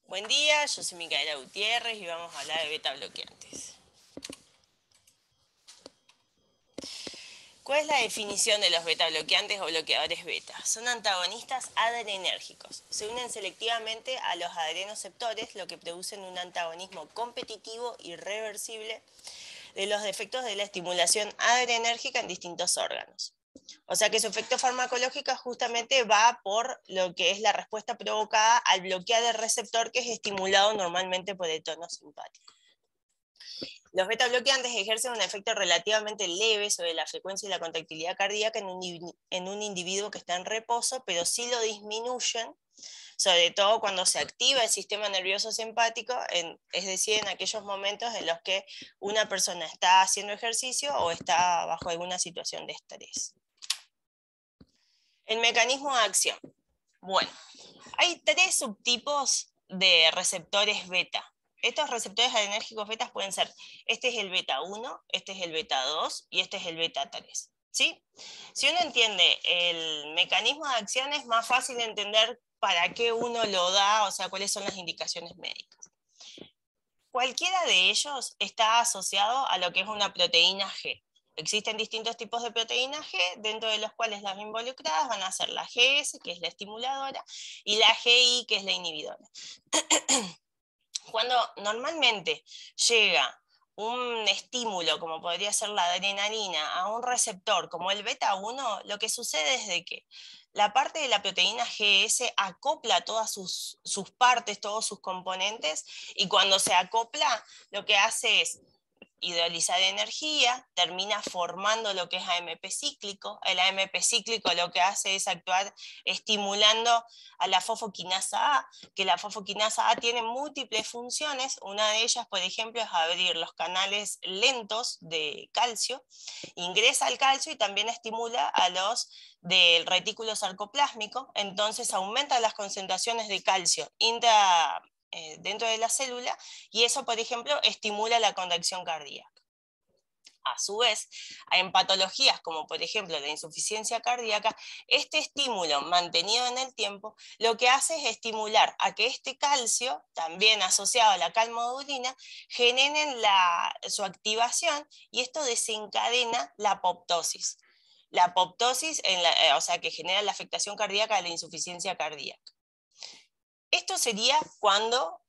Buen día, yo soy Micaela Gutiérrez y vamos a hablar de beta bloqueantes. ¿Cuál es la definición de los beta bloqueantes o bloqueadores beta? Son antagonistas adrenérgicos. Se unen selectivamente a los adrenoceptores, lo que produce un antagonismo competitivo y reversible de los efectos de la estimulación adrenérgica en distintos órganos. O sea que su efecto farmacológico justamente va por lo que es la respuesta provocada al bloquear el receptor que es estimulado normalmente por el tono simpático. Los beta bloqueantes ejercen un efecto relativamente leve sobre la frecuencia y la contractilidad cardíaca en un individuo que está en reposo, pero sí lo disminuyen, sobre todo cuando se activa el sistema nervioso simpático, es decir, en aquellos momentos en los que una persona está haciendo ejercicio o está bajo alguna situación de estrés. El mecanismo de acción. Bueno, hay 3 subtipos de receptores beta. Estos receptores adrenérgicos beta pueden ser, este es el beta 1, este es el beta 2 y este es el beta 3. ¿Sí? Si uno entiende el mecanismo de acción, es más fácil entender para qué uno lo da, o sea, cuáles son las indicaciones médicas. Cualquiera de ellos está asociado a lo que es una proteína G. Existen distintos tipos de proteína G, dentro de los cuales las involucradas van a ser la GS, que es la estimuladora, y la GI, que es la inhibidora. Cuando normalmente llega un estímulo, como podría ser la adrenalina, a un receptor como el beta 1, lo que sucede es de que la parte de la proteína GS acopla todas sus partes, todos sus componentes, y cuando se acopla, lo que hace es hidrolizar energía, termina formando lo que es AMP cíclico. El AMP cíclico lo que hace es actuar estimulando a la fosfoquinasa A, que la fosfoquinasa A tiene múltiples funciones. Una de ellas, por ejemplo, es abrir los canales lentos de calcio, ingresa el calcio y también estimula a los del retículo sarcoplásmico, entonces aumenta las concentraciones de calcio dentro de la célula, y eso, por ejemplo, estimula la contracción cardíaca. A su vez, en patologías como por ejemplo la insuficiencia cardíaca, este estímulo mantenido en el tiempo lo que hace es estimular a que este calcio, también asociado a la calmodulina, generen su activación, y esto desencadena la apoptosis. La apoptosis, o sea, que genera la afectación cardíaca de la insuficiencia cardíaca. Esto sería cuando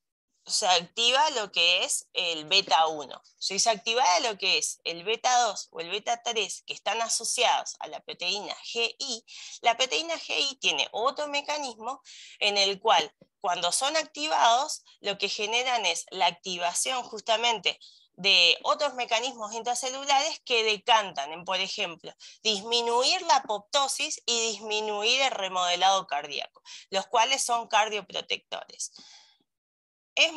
se activa lo que es el beta 1. Si se activa lo que es el beta 2 o el beta 3, que están asociados a la proteína GI, la proteína GI tiene otro mecanismo en el cual, cuando son activados, lo que generan es la activación justamente de otros mecanismos intracelulares que decantan en, por ejemplo, disminuir la apoptosis y disminuir el remodelado cardíaco, los cuales son cardioprotectores. Es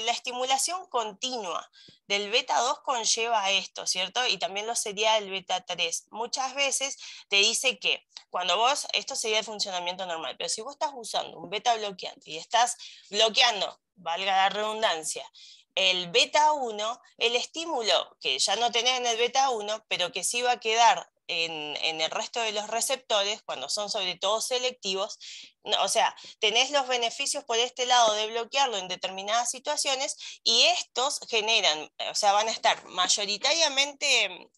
la estimulación continua del beta 2 conlleva a esto, ¿cierto? Y también lo sería el beta 3. Muchas veces te dice que cuando vos, esto sería el funcionamiento normal, pero si vos estás usando un beta bloqueante y estás bloqueando, valga la redundancia, el beta 1, el estímulo que ya no tenés en el beta 1, pero que sí va a quedar en el resto de los receptores, cuando son sobre todo selectivos, o sea, tenés los beneficios por este lado de bloquearlo en determinadas situaciones, y estos generan, o sea, van a estar mayoritariamente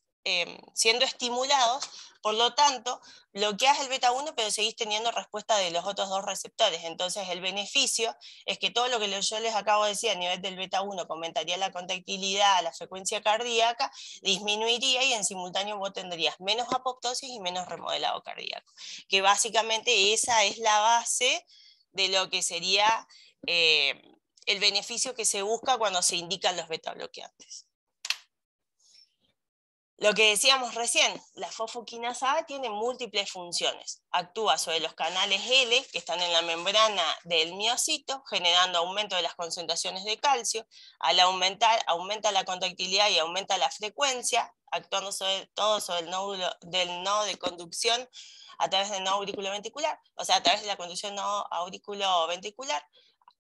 siendo estimulados. Por lo tanto, bloqueas el beta 1, pero seguís teniendo respuesta de los otros dos receptores. Entonces, el beneficio es que todo lo que yo les acabo de decir a nivel del beta 1 aumentaría la contractilidad, la frecuencia cardíaca, disminuiría, y en simultáneo vos tendrías menos apoptosis y menos remodelado cardíaco. Que básicamente esa es la base de lo que sería el beneficio que se busca cuando se indican los beta bloqueantes. Lo que decíamos recién, la fosfoquinasa A tiene múltiples funciones. Actúa sobre los canales L, que están en la membrana del miocito, generando aumento de las concentraciones de calcio. Al aumentar, aumenta la contractilidad y aumenta la frecuencia, actuando sobre todo sobre el nódulo del nodo de conducción a través del nodo auriculoventricular, o sea, a través de la conducción nodo auriculoventricular.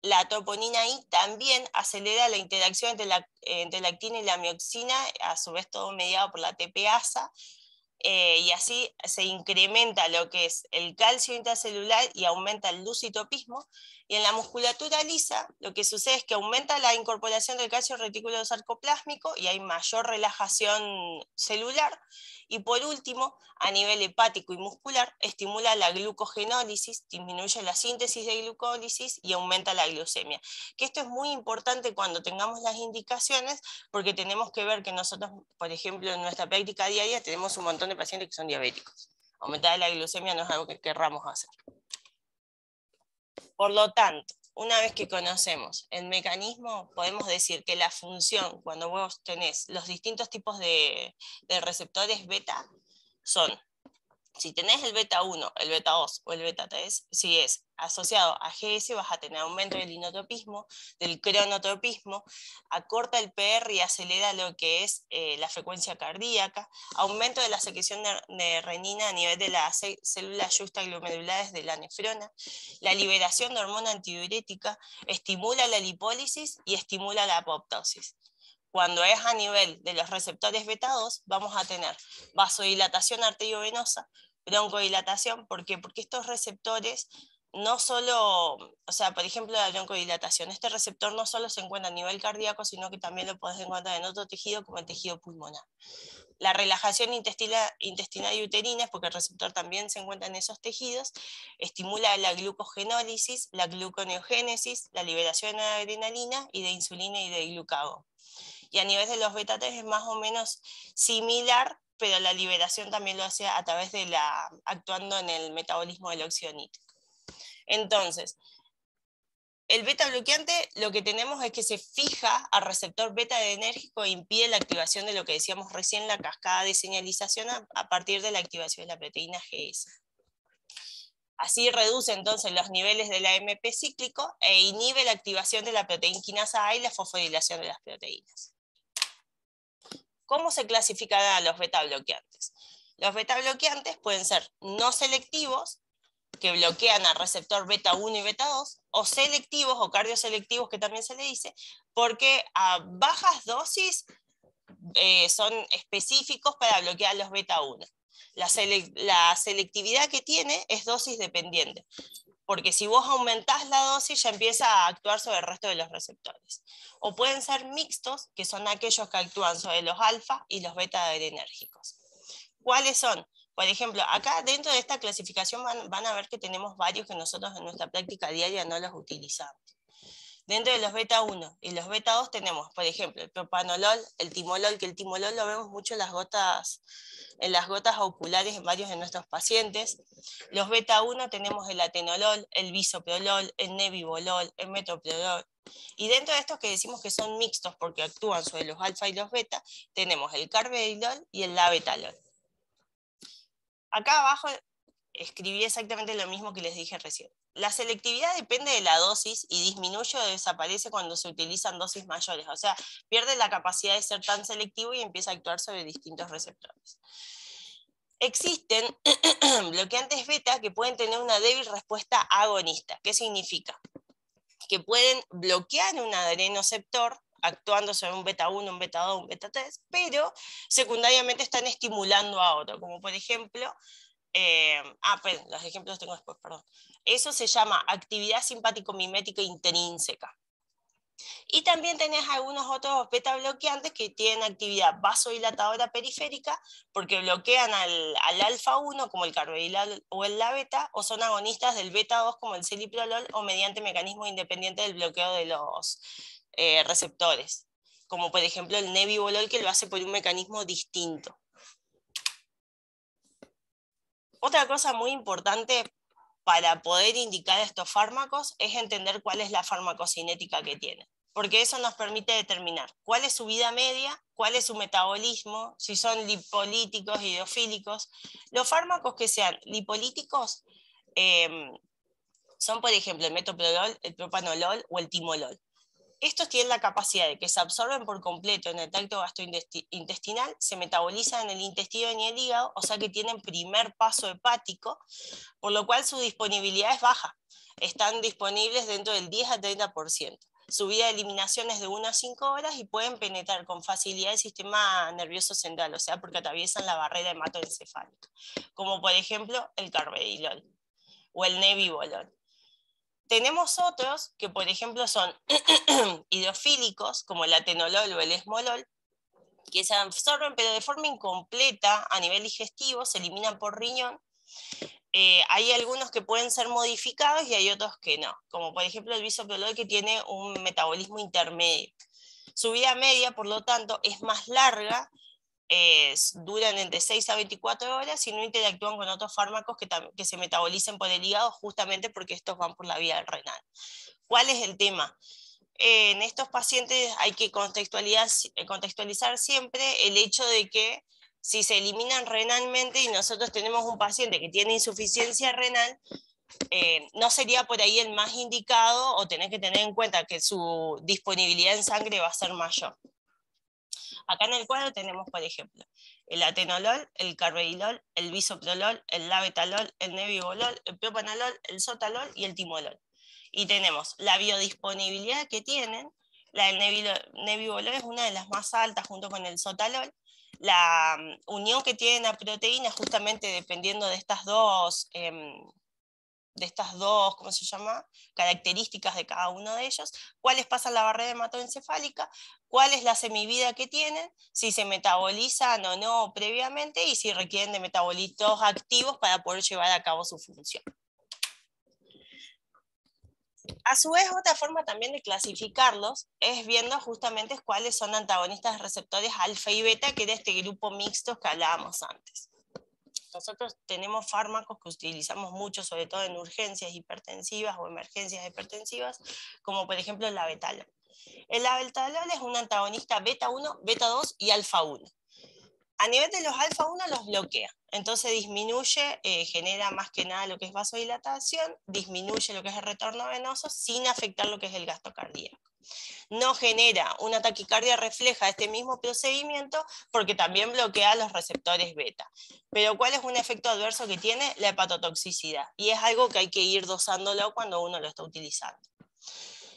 La troponina I también acelera la interacción entre la actina y la mioxina, a su vez todo mediado por la TPasa. y así se incrementa lo que es el calcio intracelular y aumenta el lucitopismo. Y en la musculatura lisa lo que sucede es que aumenta la incorporación del calcio retículo sarcoplásmico y hay mayor relajación celular. Y por último, a nivel hepático y muscular, estimula la glucogenólisis, disminuye la síntesis de glucólisis y aumenta la glucemia. Que esto es muy importante cuando tengamos las indicaciones, porque tenemos que ver que nosotros, por ejemplo, en nuestra práctica diaria tenemos un montón de pacientes que son diabéticos. Aumentar la glucemia no es algo que querramos hacer. Por lo tanto, una vez que conocemos el mecanismo, podemos decir que la función, cuando vos tenés los distintos tipos de receptores beta, son, si tenés el beta 1, el beta 2 o el beta 3, si es asociado a GS, vas a tener aumento del inotropismo, del cronotropismo, acorta el PR y acelera lo que es la frecuencia cardíaca, aumento de la secreción de renina a nivel de las células juxtaglomerulares de la nefrona, la liberación de hormona antidiurética, estimula la lipólisis y estimula la apoptosis. Cuando es a nivel de los receptores beta 2, vamos a tener vasodilatación arteriovenosa, broncodilatación. ¿Por qué? Porque estos receptores no solo, o sea, por ejemplo, la broncodilatación, este receptor no solo se encuentra a nivel cardíaco, sino que también lo podés encontrar en otro tejido como el tejido pulmonar. La relajación intestinal y uterina, porque el receptor también se encuentra en esos tejidos, estimula la glucogenólisis, la gluconeogénesis, la liberación de adrenalina y de insulina y de glucagón. Y a nivel de los beta 3 es más o menos similar, pero la liberación también lo hace a través de actuando en el metabolismo del óxido nítrico. Entonces, el beta bloqueante lo que tenemos es que se fija al receptor beta adrenérgico e impide la activación de lo que decíamos recién, la cascada de señalización a partir de la activación de la proteína GS. Así reduce entonces los niveles del AMP cíclico e inhibe la activación de la proteína quinasa A y la fosforilación de las proteínas. ¿Cómo se clasifican los beta bloqueantes? Los beta bloqueantes pueden ser no selectivos, que bloquean al receptor beta 1 y beta 2, o selectivos o cardioselectivos, que también se le dice, porque a bajas dosis son específicos para bloquear los beta 1. La selectividad que tiene es dosis dependiente, porque si vos aumentás la dosis ya empieza a actuar sobre el resto de los receptores. O pueden ser mixtos, que son aquellos que actúan sobre los alfa y los beta adrenérgicos. ¿Cuáles son? Por ejemplo, acá dentro de esta clasificación van a ver que tenemos varios que nosotros en nuestra práctica diaria no los utilizamos. Dentro de los beta 1 y los beta 2 tenemos, por ejemplo, el propanolol, el timolol, que el timolol lo vemos mucho en las gotas oculares en varios de nuestros pacientes. Los beta 1 tenemos el atenolol, el bisoprolol, el nebivolol, el metoprolol. Y dentro de estos que decimos que son mixtos porque actúan sobre los alfa y los beta, tenemos el carvedilol y el labetalol. Acá abajo escribí exactamente lo mismo que les dije recién. La selectividad depende de la dosis y disminuye o desaparece cuando se utilizan dosis mayores. O sea, pierde la capacidad de ser tan selectivo y empieza a actuar sobre distintos receptores. Existen bloqueantes beta que pueden tener una débil respuesta agonista. ¿Qué significa? Que pueden bloquear un adrenoceptor actuando sobre un beta 1, un beta 2, un beta 3, pero secundariamente están estimulando a otro, como por ejemplo, los ejemplos tengo después, perdón. Eso se llama actividad simpático-mimética intrínseca. Y también tenés algunos otros beta bloqueantes que tienen actividad vasodilatadora periférica porque bloquean al alfa 1 como el carvedilol o el beta, o son agonistas del beta 2 como el celiprolol, o mediante mecanismos independientes del bloqueo de los receptores, como por ejemplo el nebivolol, que lo hace por un mecanismo distinto. Otra cosa muy importante para poder indicar estos fármacos es entender cuál es la farmacocinética que tienen, porque eso nos permite determinar cuál es su vida media, cuál es su metabolismo, si son lipolíticos, hidrofílicos. Los fármacos que sean lipolíticos son, por ejemplo, el metoprolol, el propanolol o el timolol. Estos tienen la capacidad de que se absorben por completo en el tracto gastrointestinal, se metabolizan en el intestino y en el hígado, o sea que tienen primer paso hepático, por lo cual su disponibilidad es baja. Están disponibles dentro del 10 a 30%. su vida de eliminación es de 1 a 5 horas y pueden penetrar con facilidad el sistema nervioso central, o sea, porque atraviesan la barrera hematoencefálica, como por ejemplo el carvedilol o el nebivolol. Tenemos otros que, por ejemplo, son hidrofílicos, como el atenolol o el esmolol, que se absorben pero de forma incompleta a nivel digestivo, se eliminan por riñón. Hay algunos que pueden ser modificados y hay otros que no, como por ejemplo el bisoprolol, que tiene un metabolismo intermedio. Su vida media, por lo tanto, es más larga, duran entre 6 a 24 horas y no interactúan con otros fármacos que se metabolicen por el hígado, justamente porque estos van por la vía renal. ¿Cuál es el tema? En estos pacientes hay que contextualizar siempre el hecho de que si se eliminan renalmente y nosotros tenemos un paciente que tiene insuficiencia renal, no sería por ahí el más indicado, o tener que tener en cuenta que su disponibilidad en sangre va a ser mayor. Acá en el cuadro tenemos, por ejemplo, el atenolol, el carvedilol, el bisoprolol, el labetalol, el nebivolol, el propanolol, el sotalol y el timolol. Y tenemos la biodisponibilidad que tienen. La del nebivolol es una de las más altas junto con el sotalol. La unión que tienen a proteínas, justamente dependiendo de estas dos ¿cómo se llama?, características de cada uno de ellos, cuáles pasan la barrera hematoencefálica, cuál es la semivida que tienen, si se metabolizan o no previamente y si requieren de metabolitos activos para poder llevar a cabo su función. A su vez, otra forma también de clasificarlos es viendo justamente cuáles son antagonistas de receptores alfa y beta, que era este grupo mixto que hablábamos antes. Nosotros tenemos fármacos que utilizamos mucho, sobre todo en urgencias hipertensivas o emergencias hipertensivas, como por ejemplo el labetalol. El labetalol es un antagonista beta 1, beta 2 y alfa 1. A nivel de los alfa 1 los bloquea, entonces disminuye, genera más que nada lo que es vasodilatación, disminuye lo que es el retorno venoso sin afectar lo que es el gasto cardíaco. No genera una taquicardia refleja de este mismo procedimiento porque también bloquea los receptores beta. Pero ¿cuál es un efecto adverso que tiene? La hepatotoxicidad. Y es algo que hay que ir dosándolo cuando uno lo está utilizando.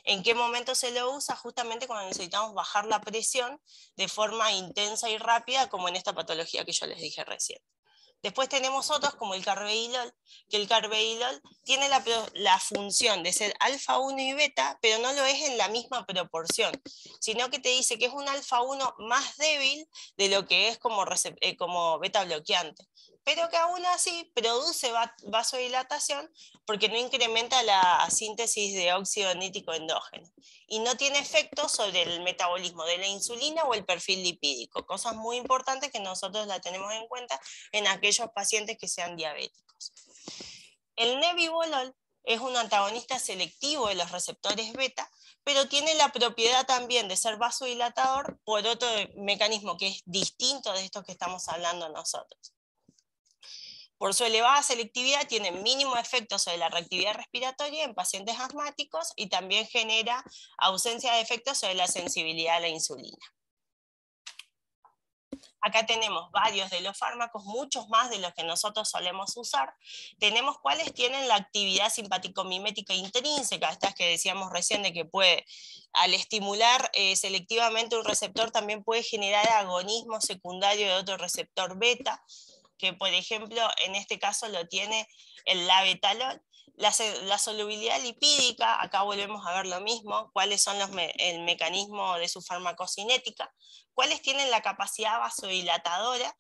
¿En qué momento se lo usa? Justamente cuando necesitamos bajar la presión de forma intensa y rápida, como en esta patología que yo les dije recién. Después tenemos otros como el carvedilol, que el carvedilol tiene la función de ser alfa 1 y beta, pero no lo es en la misma proporción, sino que te dice que es un alfa 1 más débil de lo que es como beta bloqueante, pero que aún así produce vasodilatación porque no incrementa la síntesis de óxido nítrico endógeno y no tiene efecto sobre el metabolismo de la insulina o el perfil lipídico, cosas muy importantes que nosotros la tenemos en cuenta en aquellos pacientes que sean diabéticos. El nebivolol es un antagonista selectivo de los receptores beta, pero tiene la propiedad también de ser vasodilatador por otro mecanismo que es distinto de estos que estamos hablando nosotros. Por su elevada selectividad tiene mínimo efecto sobre la reactividad respiratoria en pacientes asmáticos y también genera ausencia de efectos sobre la sensibilidad a la insulina. Acá tenemos varios de los fármacos, muchos más de los que nosotros solemos usar. Tenemos cuáles tienen la actividad simpático-mimética intrínseca, estas que decíamos recién de que puede, al estimular selectivamente un receptor, también puede generar agonismo secundario de otro receptor beta, que por ejemplo en este caso lo tiene el labetalol. La solubilidad lipídica, acá volvemos a ver lo mismo, cuáles son el mecanismo de su farmacocinética, cuáles tienen la capacidad vasodilatadora,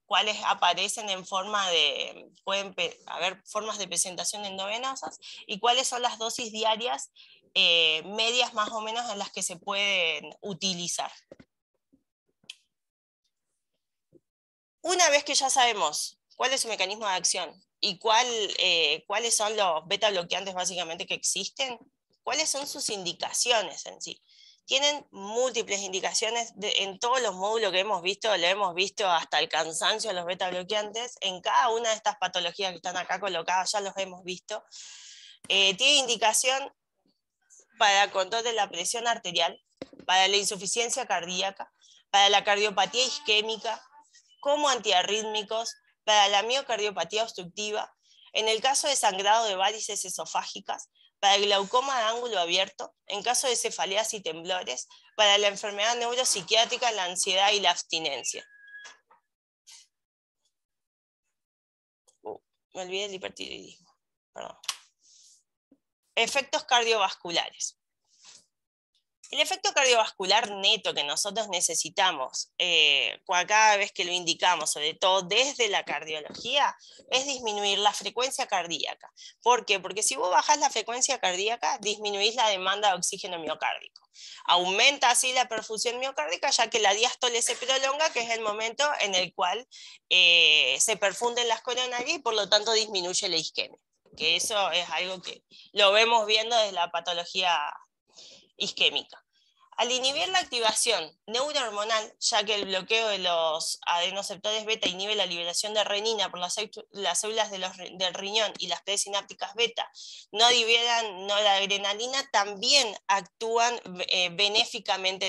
cuáles aparecen en forma de, pueden haber formas de presentación endovenosas, y cuáles son las dosis diarias medias más o menos en las que se pueden utilizar. Una vez que ya sabemos cuál es su mecanismo de acción y cuáles son los beta bloqueantes básicamente que existen, cuáles son sus indicaciones en sí. Tienen múltiples indicaciones en todos los módulos que hemos visto, lo hemos visto hasta el cansancio los beta bloqueantes, en cada una de estas patologías que están acá colocadas ya los hemos visto. Tiene indicación para control de la presión arterial, para la insuficiencia cardíaca, para la cardiopatía isquémica, como antiarrítmicos, para la miocardiopatía obstructiva, en el caso de sangrado de varices esofágicas, para el glaucoma de ángulo abierto, en caso de cefaleas y temblores, para la enfermedad neuropsiquiátrica, la ansiedad y la abstinencia. Me olvidé del hipertiroidismo. Perdón. Efectos cardiovasculares. El efecto cardiovascular neto que nosotros necesitamos cada vez que lo indicamos, sobre todo desde la cardiología, es disminuir la frecuencia cardíaca. ¿Por qué? Porque si vos bajás la frecuencia cardíaca, disminuís la demanda de oxígeno miocárdico. Aumenta así la perfusión miocárdica, ya que la diástole se prolonga, que es el momento en el cual se perfunden las coronarias y por lo tanto disminuye la isquemia. Que eso es algo que lo vemos viendo desde la patología isquémica. Al inhibir la activación neurohormonal, ya que el bloqueo de los adenoceptores beta inhibe la liberación de renina por las células del riñón y las paredes sinápticas beta no liberan noradrenalina, también actúan benéficamente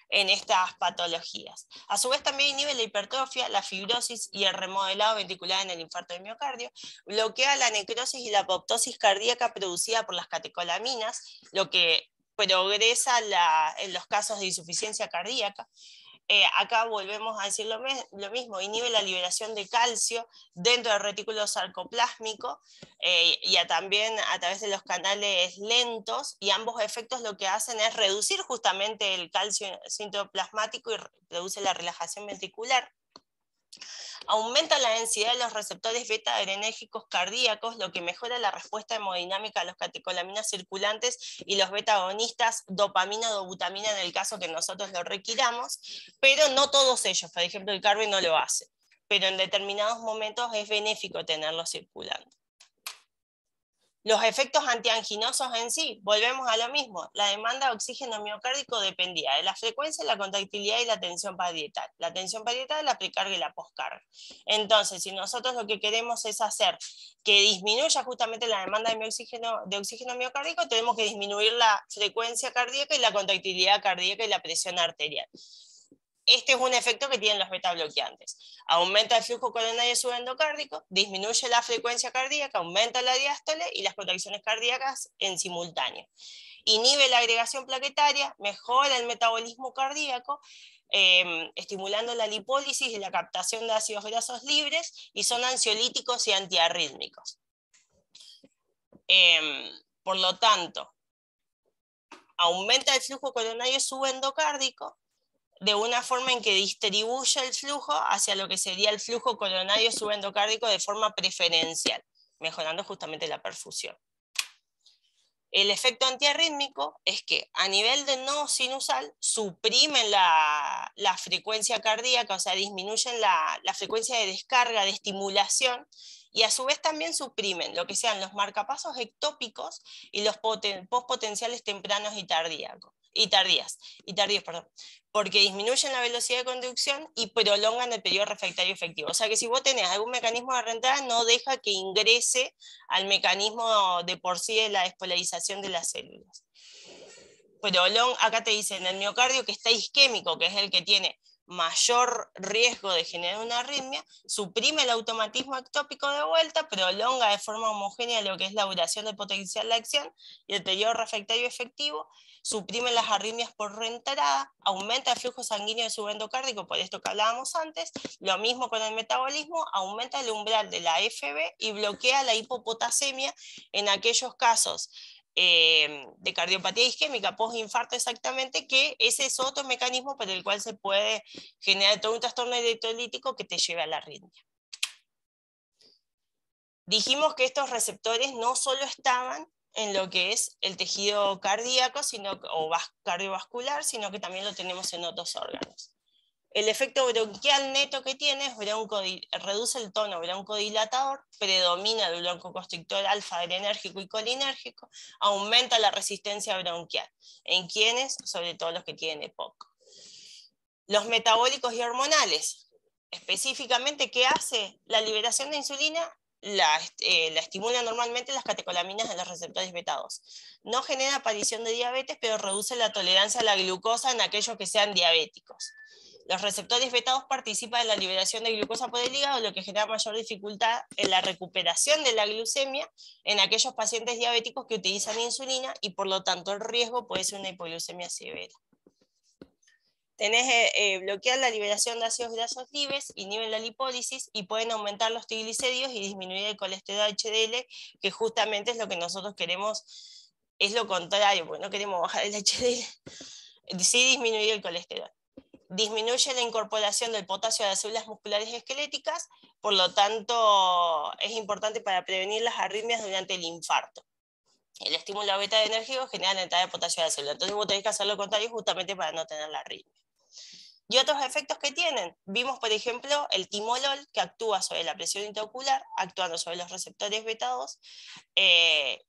en estas patologías. A su vez también inhibe la hipertrofia, la fibrosis y el remodelado ventricular en el infarto de miocardio, bloquea la necrosis y la apoptosis cardíaca producida por las catecolaminas, lo que progresa en los casos de insuficiencia cardíaca. Acá volvemos a decir lo mismo, inhibe la liberación de calcio dentro del retículo sarcoplásmico y también a través de los canales lentos, y ambos efectos lo que hacen es reducir justamente el calcio citoplasmático y produce la relajación ventricular. Aumenta la densidad de los receptores beta-adrenérgicos cardíacos, lo que mejora la respuesta hemodinámica a los catecolaminas circulantes y los beta-agonistas dopamina o dobutamina en el caso que nosotros lo requiramos, pero no todos ellos. Por ejemplo, el carbe no lo hace, pero en determinados momentos es benéfico tenerlo circulando. Los efectos antianginosos en sí, volvemos a lo mismo. La demanda de oxígeno miocárdico dependía de la frecuencia, la contractilidad y la tensión parietal. La tensión parietal, la precarga y la poscarga. Entonces, si nosotros lo que queremos es hacer que disminuya justamente la demanda de oxígeno miocárdico, tenemos que disminuir la frecuencia cardíaca y la contractilidad cardíaca y la presión arterial. Este es un efecto que tienen los beta bloqueantes. Aumenta el flujo coronario subendocárdico, disminuye la frecuencia cardíaca, aumenta la diástole y las contracciones cardíacas en simultáneo. Inhibe la agregación plaquetaria, mejora el metabolismo cardíaco, estimulando la lipólisis y la captación de ácidos grasos libres, y son ansiolíticos y antiarrítmicos. Por lo tanto, aumenta el flujo coronario subendocárdico, de una forma en que distribuye el flujo hacia lo que sería el flujo coronario subendocárdico de forma preferencial, mejorando justamente la perfusión. El efecto antiarrítmico es que a nivel de nodo sinusal suprimen la frecuencia cardíaca, o sea, disminuyen la frecuencia de descarga, de estimulación, y a su vez también suprimen lo que sean los marcapasos ectópicos y los postpotenciales tempranos y tardíos, porque disminuyen la velocidad de conducción y prolongan el periodo refractario efectivo. O sea que si vos tenés algún mecanismo de reentrada, no deja que ingrese al mecanismo de por sí de la despolarización de las células. Acá te dice en el miocardio que está isquémico, que es el que tiene mayor riesgo de generar una arritmia, suprime el automatismo ectópico de vuelta, prolonga de forma homogénea lo que es la duración del potencial de acción y el periodo refractario efectivo, suprime las arritmias por reentrada, aumenta el flujo sanguíneo subendocárdico, por esto que hablábamos antes, lo mismo con el metabolismo, aumenta el umbral de la FB y bloquea la hipopotasemia en aquellos casos de cardiopatía isquémica postinfarto exactamente, que ese es otro mecanismo por el cual se puede generar todo un trastorno electrolítico que te lleve a la arritmia. Dijimos que estos receptores no solo estaban en lo que es el tejido cardíaco o cardiovascular, sino que también lo tenemos en otros órganos. El efecto bronquial neto que tiene es reduce el tono broncodilatador, predomina el broncoconstrictor alfa-adrenérgico y colinérgico, aumenta la resistencia bronquial. ¿En quiénes? Sobre todo los que tienen EPOC. Los metabólicos y hormonales. Específicamente, ¿qué hace? La liberación de insulina la estimula normalmente las catecolaminas de los receptores beta 2. No genera aparición de diabetes, pero reduce la tolerancia a la glucosa en aquellos que sean diabéticos. Los receptores betados participan en la liberación de glucosa por el hígado, lo que genera mayor dificultad en la recuperación de la glucemia en aquellos pacientes diabéticos que utilizan insulina y por lo tanto el riesgo puede ser una hipoglucemia severa. Bloquean la liberación de ácidos grasos libres, inhiben la lipólisis y pueden aumentar los triglicéridos y disminuir el colesterol HDL, que justamente es lo que nosotros queremos, es lo contrario, porque no queremos bajar el HDL, sí disminuir el colesterol. Disminuye la incorporación del potasio a las células musculares esqueléticas, por lo tanto es importante para prevenir las arritmias durante el infarto. El estímulo beta adrenérgico genera la entrada de potasio a la célula, entonces vos tenés que hacer lo contrario justamente para no tener la arritmia. Y otros efectos que tienen, vimos por ejemplo el timolol que actúa sobre la presión intraocular, actuando sobre los receptores beta-2,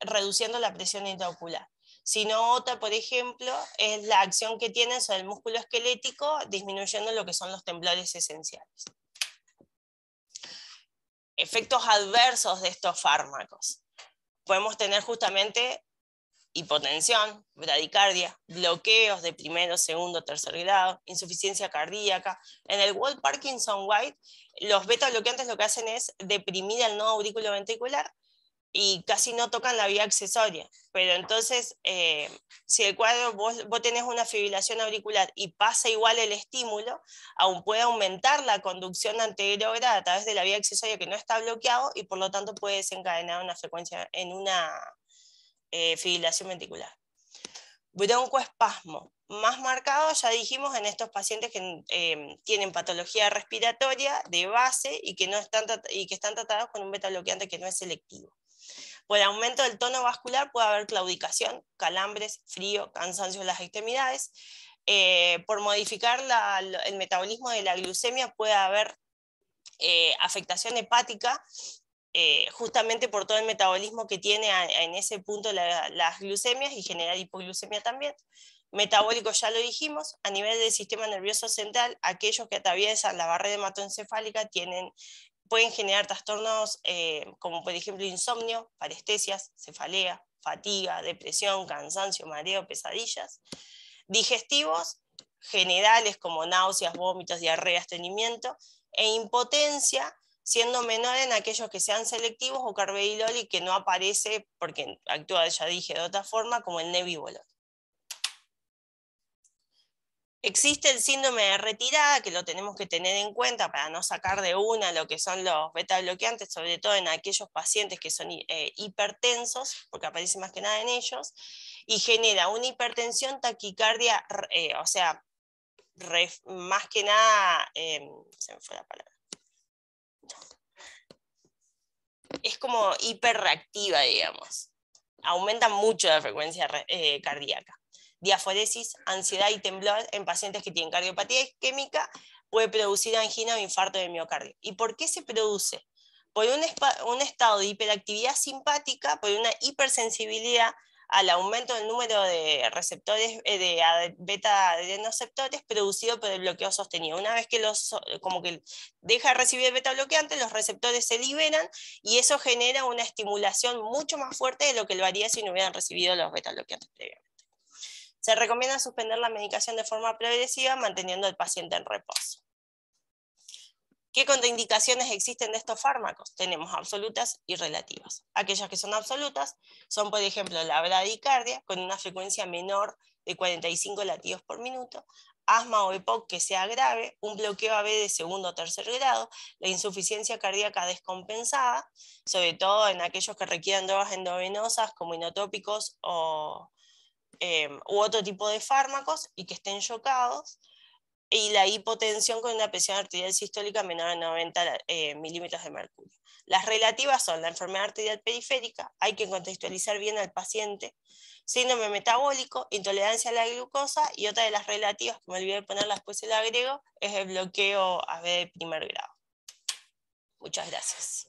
reduciendo la presión intraocular. Sino otra, por ejemplo, es la acción que tienen sobre el músculo esquelético, disminuyendo lo que son los temblores esenciales. Efectos adversos de estos fármacos. Podemos tener justamente hipotensión, bradicardia, bloqueos de primero, segundo, tercer grado, insuficiencia cardíaca. En el World Parkinson White, los beta bloqueantes lo que hacen es deprimir el nodo auriculoventricular y casi no tocan la vía accesoria. Pero entonces, si el cuadro vos tenés una fibrilación auricular y pasa igual el estímulo, aún puede aumentar la conducción anterograda a través de la vía accesoria que no está bloqueado y por lo tanto puede desencadenar una frecuencia en una fibrilación ventricular. Broncoespasmo, más marcado, ya dijimos, en estos pacientes que tienen patología respiratoria de base y que están tratados con un beta bloqueante que no es selectivo. Por aumento del tono vascular puede haber claudicación, calambres, frío, cansancio en las extremidades. Por modificar el metabolismo de la glucemia puede haber afectación hepática, justamente por todo el metabolismo que tiene en ese punto las glucemias y generar hipoglucemia también. Metabólico ya lo dijimos, a nivel del sistema nervioso central, aquellos que atraviesan la barrera hematoencefálica pueden generar trastornos como por ejemplo insomnio, parestesias, cefalea, fatiga, depresión, cansancio, mareo, pesadillas. Digestivos, generales como náuseas, vómitos, diarrea, estreñimiento, e impotencia, siendo menor en aquellos que sean selectivos o carvedilol y que no aparece porque actúa, ya dije, de otra forma, como el nebivolol. Existe el síndrome de retirada, que lo tenemos que tener en cuenta para no sacar de una lo que son los beta bloqueantes, sobre todo en aquellos pacientes que son hipertensos, porque aparece más que nada en ellos, y genera una hipertensión, taquicardia, o sea, más que nada, se me fue la palabra. Es como hiperreactiva, digamos. Aumenta mucho la frecuencia cardíaca. Diaforesis, ansiedad y temblor en pacientes que tienen cardiopatía isquémica puede producir angina o infarto de miocardio. ¿Y por qué se produce? Por un estado de hiperactividad simpática, por una hipersensibilidad al aumento del número de receptores de beta adrenoceptores producido por el bloqueo sostenido. Una vez que como que deja de recibir el beta bloqueante, los receptores se liberan y eso genera una estimulación mucho más fuerte de lo que lo haría si no hubieran recibido los beta bloqueantes previamente. Se recomienda suspender la medicación de forma progresiva manteniendo al paciente en reposo. ¿Qué contraindicaciones existen de estos fármacos? Tenemos absolutas y relativas. Aquellas que son absolutas son, por ejemplo, la bradicardia con una frecuencia menor de 45 latidos por minuto, asma o EPOC que sea grave, un bloqueo AB de segundo o tercer grado, la insuficiencia cardíaca descompensada, sobre todo en aquellos que requieran drogas endovenosas como inotrópicos u otro tipo de fármacos y que estén chocados, y la hipotensión con una presión arterial sistólica menor a 90 milímetros de mercurio. Las relativas son la enfermedad arterial periférica, hay que contextualizar bien al paciente, síndrome metabólico, intolerancia a la glucosa, y otra de las relativas, que me olvidé de ponerla, después se la agrego, es el bloqueo AB de primer grado. Muchas gracias.